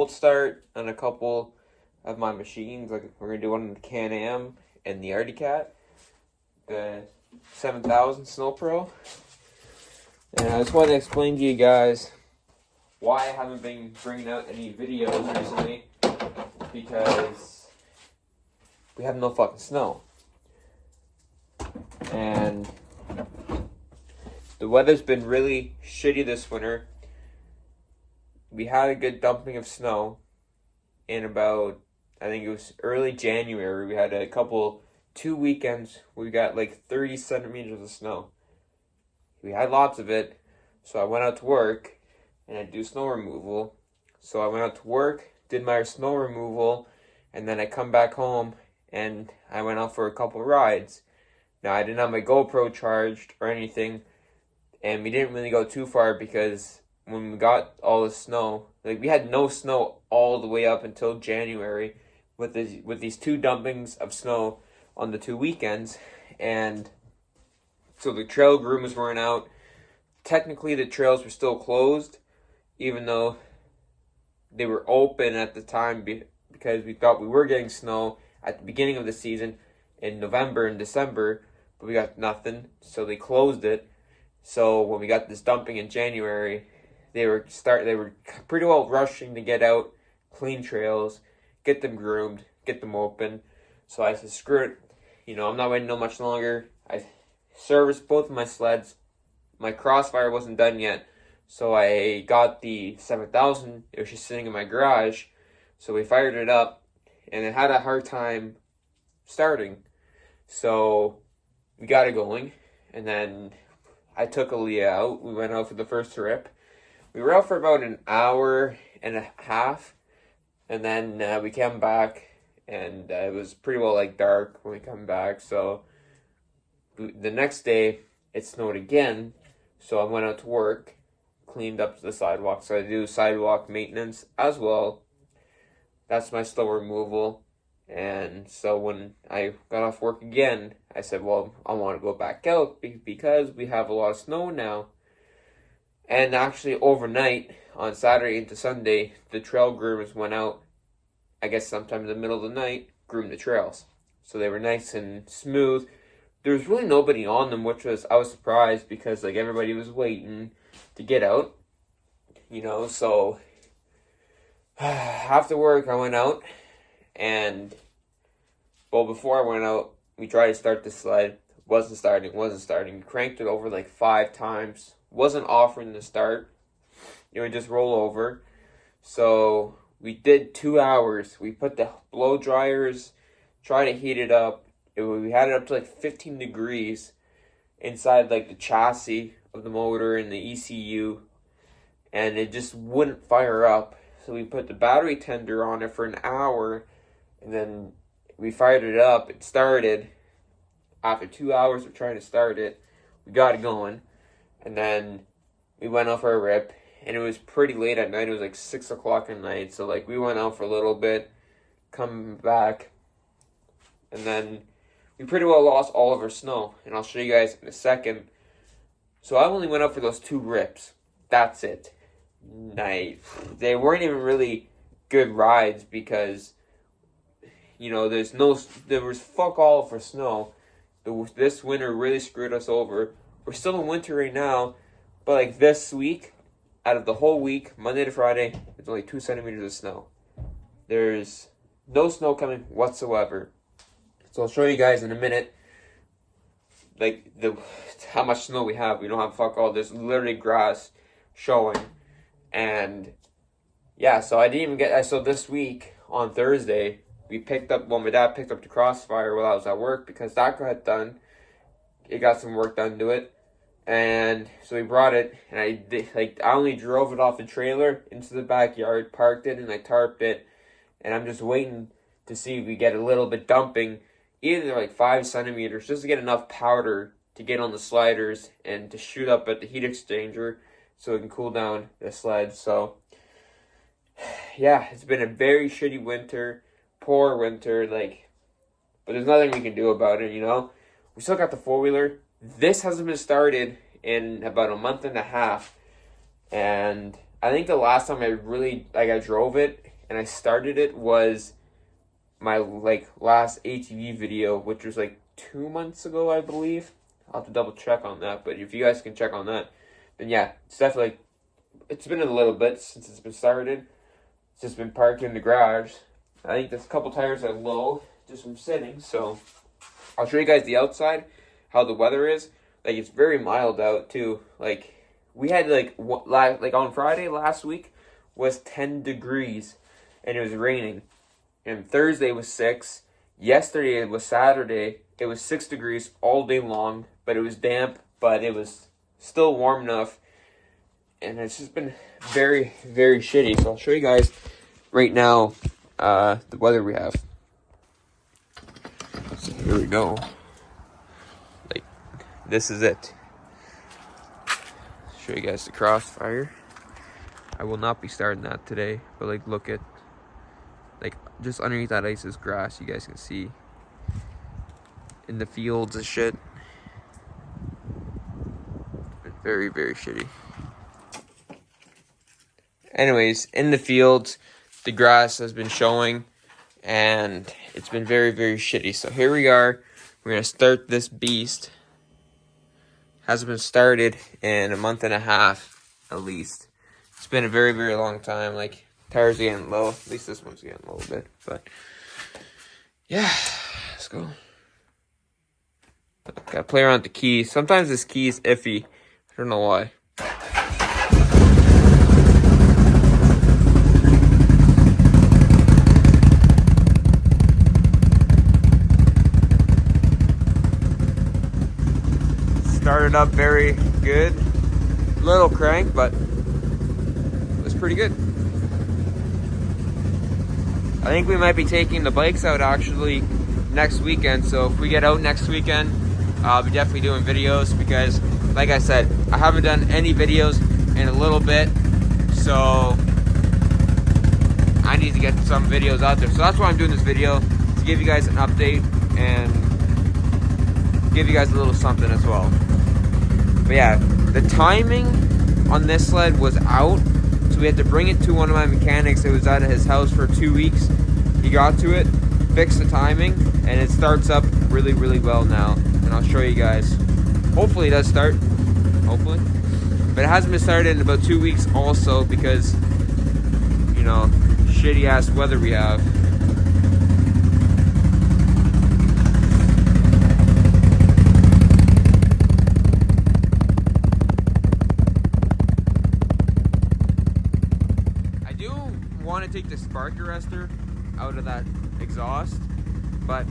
cold start on a couple of my machines. Like we're gonna do one in the Can-Am and the Arctic Cat, the 7000 Snow Pro. And I just wanted to explain to you guys why I haven't been bringing out any videos recently, because we have no fucking snow. And the weather's been really shitty this winter. We had a good dumping of snow in about, I think it was early January. We had 2 weekends, we got like 30 centimeters of snow. We had lots of it, so I went out to work and I do snow removal. So I went out to work, did my snow removal, and then I come back home and I went out for a couple rides. Now I didn't have my GoPro charged or anything, and we didn't really go too far because when we got all the snow, like we had no snow all the way up until January with these 2 dumpings of snow on the 2 weekends. And so the trail grooms weren't out. Technically the trails were still closed, even though they were open at the time because we thought we were getting snow at the beginning of the season in November and December, but we got nothing, so they closed it. So when we got this dumping in January, they were pretty well rushing to get out, clean trails, get them groomed, get them open. So I said, screw it, I'm not waiting no much longer. I serviced both of my sleds. My Crossfire wasn't done yet, so I got the 7000. It was just sitting in my garage, so we fired it up, and it had a hard time starting. So we got it going, and then I took Aaliyah out. We went out for the first trip. We were out for about an hour and a half, and then we came back, and it was pretty well dark when we come back. So the next day it snowed again, so I went out to work, cleaned up the sidewalk. So I do sidewalk maintenance as well. That's my snow removal. And so when I got off work again, I said, well, I want to go back out because we have a lot of snow now. And actually overnight, on Saturday into Sunday, the trail groomers went out, I guess sometime in the middle of the night, groomed the trails. So they were nice and smooth. There was really nobody on them, I was surprised because everybody was waiting to get out, so after work I went out, and before I went out, we tried to start the sled. Wasn't starting. We cranked it over 5 times. Wasn't offering to start. It would just roll over. So we did 2 hours. We put the blow dryers, tried to heat it up. We had it up to 15 degrees inside the chassis of the motor and the ECU, and it just wouldn't fire up. So we put the battery tender on it for an hour, and then we fired it up. It started. After 2 hours of trying to start it, we got it going, and then we went out for a rip, and it was pretty late at night. It was 6 o'clock at night, so we went out for a little bit, come back, and then we pretty well lost all of our snow, and I'll show you guys in a second. So I only went out for those 2 rips. That's it. They weren't even really good rides because, there was fuck all for snow. This winter really screwed us over. We're still in winter right now, but this week, out of the whole week, Monday to Friday, it's only 2 centimeters of snow. There's no snow coming whatsoever. So I'll show you guys in a minute, how much snow we have. We don't have fuck all. There's literally grass showing, and yeah. So I didn't even get. So this week on Thursday, my dad picked up the Crossfire while I was at work because that got done. It got some work done to it, and so we brought it, and I only drove it off the trailer into the backyard, parked it, and I tarped it, and I'm just waiting to see if we get a little bit dumping. Either 5 centimeters, just to get enough powder to get on the sliders and to shoot up at the heat exchanger so it can cool down the sled. So, yeah, it's been a very shitty winter, poor winter, but there's nothing we can do about it, We still got the 4-wheeler. This hasn't been started in about a month and a half, and I think the last time I drove it, and I started it was my last ATV video, which was 2 months ago, I believe. I'll have to double check on that, but if you guys can check on that, then yeah, it's definitely, it's been a little bit since it's been started. It's just been parked in the garage. I think there's a couple tires are low just from sitting, so I'll show you guys the outside, how the weather is. It's very mild out too. We had on Friday last week was 10 degrees and it was raining. And Thursday was 6. Yesterday was Saturday. It was 6 degrees all day long, but it was damp, but it was still warm enough. And it's just been very, very shitty. So I'll show you guys right now the weather we have. So here we go. This is it. Show you guys the crossfire. I will not be starting that today, but look at just underneath that ice is grass. You guys can see in the fields and shit. It's been very, very shitty. Anyways, in the fields, the grass has been showing, and it's been very, very shitty. So here we are. We're gonna start this beast. Hasn't been started in a month and a half, at least. It's been a very, very long time. Tires are getting low. At least this one's getting a little bit. But yeah, let's go. Gotta play around with the keys. Sometimes this key is iffy. I don't know why. Started up very good. Little crank, but it was pretty good. I think we might be taking the bikes out actually next weekend. So if we get out next weekend, I'll be definitely doing videos because, like I said, I haven't done any videos in a little bit. So I need to get some videos out there. So that's why I'm doing this video, to give you guys an update and give you guys a little something as well. But yeah, the timing on this sled was out. So we had to bring it to one of my mechanics. It was out of his house for 2 weeks. He got to it, fixed the timing, and it starts up really, really well now. And I'll show you guys. Hopefully it does start. Hopefully. But it hasn't been started in about 2 weeks also because, you know, shitty ass weather we have. Want to take the spark arrestor out of that exhaust, but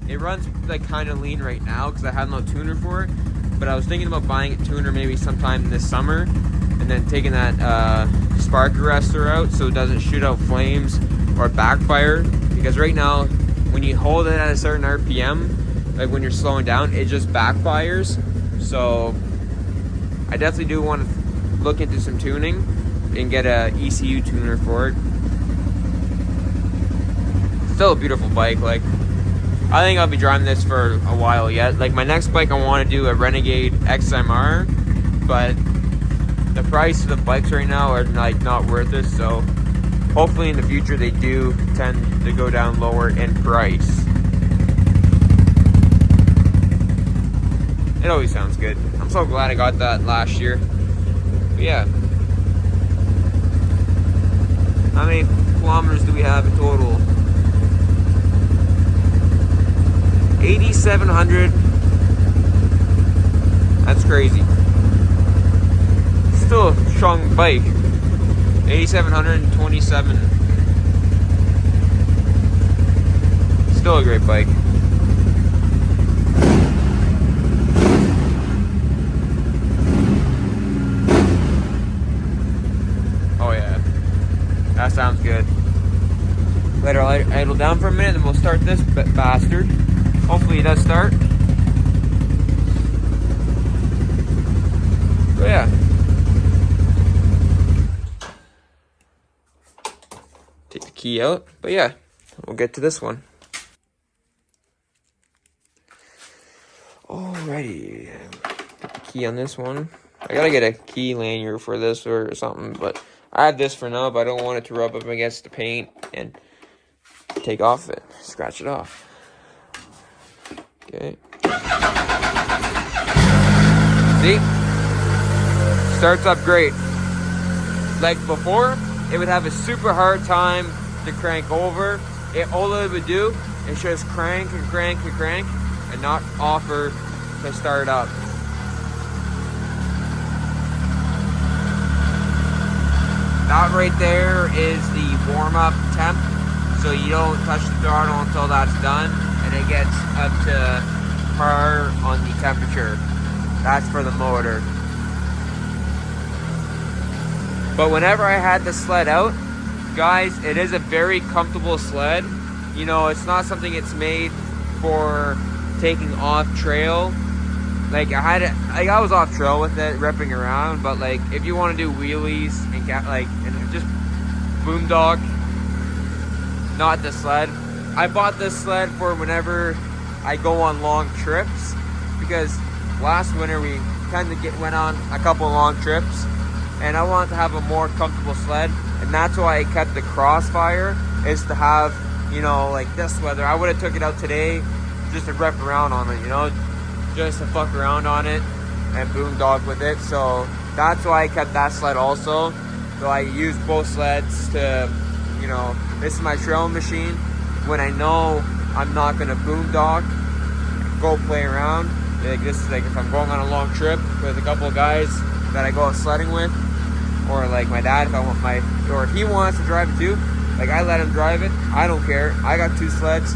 it runs kind of lean right now because I have no tuner for it. But I was thinking about buying a tuner maybe sometime this summer and then taking that spark arrestor out so it doesn't shoot out flames or backfire, because right now when you hold it at a certain RPM, when you're slowing down, it just backfires. So I definitely do want to look into some tuning and get a ECU tuner for it. Still a beautiful bike. I think I'll be driving this for a while yet. My next bike, I want to do a Renegade XMR, but the price of the bikes right now are not worth it. So hopefully in the future they do tend to go down lower in price. It always sounds good. I'm so glad I got that last year. But yeah. How many kilometers do we have in total? 8,700. That's crazy. Still a strong bike. 8,727. Still a great bike. Oh yeah. That sounds good. Let her idle down for a minute, then we'll start this bastard. Hopefully it does start. So yeah. Take the key out, but yeah, we'll get to this one. Alrighty. Put the key on this one. I gotta get a key lanyard for this or something, but I have this for now, but I don't want it to rub up against the paint and take off it, scratch it off. Okay. See? Starts up great. Like before, it would have a super hard time to crank over. All it would do is just crank and crank and crank and not offer to start up. That right there is the warm-up temp, so you don't touch the throttle until that's done, and it gets up to par on the temperature. That's for the motor. But whenever I had the sled out, guys, it is a very comfortable sled. You know, it's not something it's made for taking off trail. Like I was off trail with it, ripping around. But like, if you want to do wheelies and just boondog, not the sled. I bought this sled for whenever I go on long trips, because last winter we kind of went on a couple long trips, and I wanted to have a more comfortable sled, and that's why I kept the Crossfire, is to have, you know, like this weather. I would have took it out today just to rip around on it, you know, just to fuck around on it and boondog with it. So that's why I kept that sled also. So I use both sleds to, you know, this is my trail machine. When I know I'm not gonna boondog, go play around. Like this is like if I'm going on a long trip with a couple of guys that I go out sledding with, or like my dad, or if he wants to drive it too, like I let him drive it. I don't care. I got 2 sleds.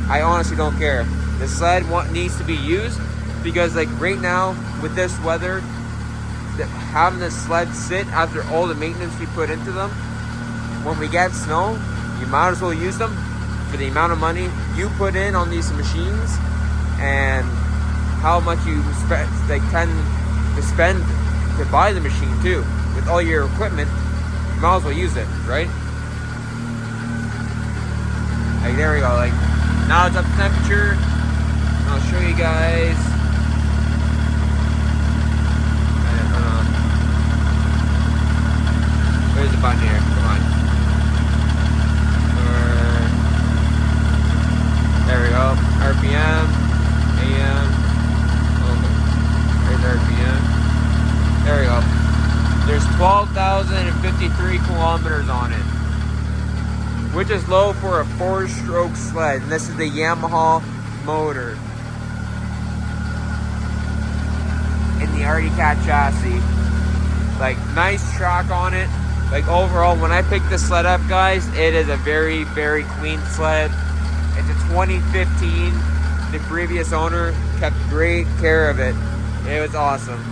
I honestly don't care. The sled needs to be used, because like right now with this weather, having the sled sit after all the maintenance we put into them, when we get snow, you might as well use them for the amount of money you put in on these machines and how much you tend to spend to buy the machine too. With all your equipment, you might as well use it, right? Like there we go. Like now it's up to temperature. I'll show you guys. Where's the button here? Come on. There we go. RPM, AM. There's RPM. There we go. There's 12,053 kilometers on it, which is low for a 4-stroke sled. And this is the Yamaha motor in the Arctic Cat chassis. Like nice track on it. Like overall, when I picked this sled up, guys, it is a very, very clean sled. It's a 2015. The previous owner kept great care of it. It was awesome.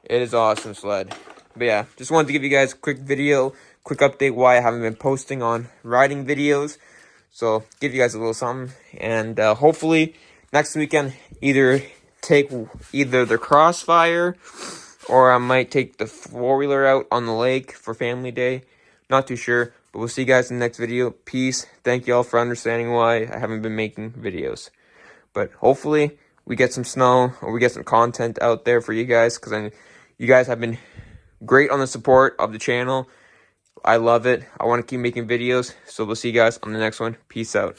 It is awesome sled. But yeah, just wanted to give you guys a quick update why I haven't been posting on riding videos. So give you guys a little something, and hopefully next weekend take either the Crossfire, or I might take the 4-wheeler out on the lake for family day. Not too sure, but we'll see you guys in the next video. Peace. Thank you all for understanding why I haven't been making videos. But hopefully we get some snow, or we get some content out there for you guys, because you guys have been great on the support of the channel. I love it. I want to keep making videos. So we'll see you guys on the next one. Peace out.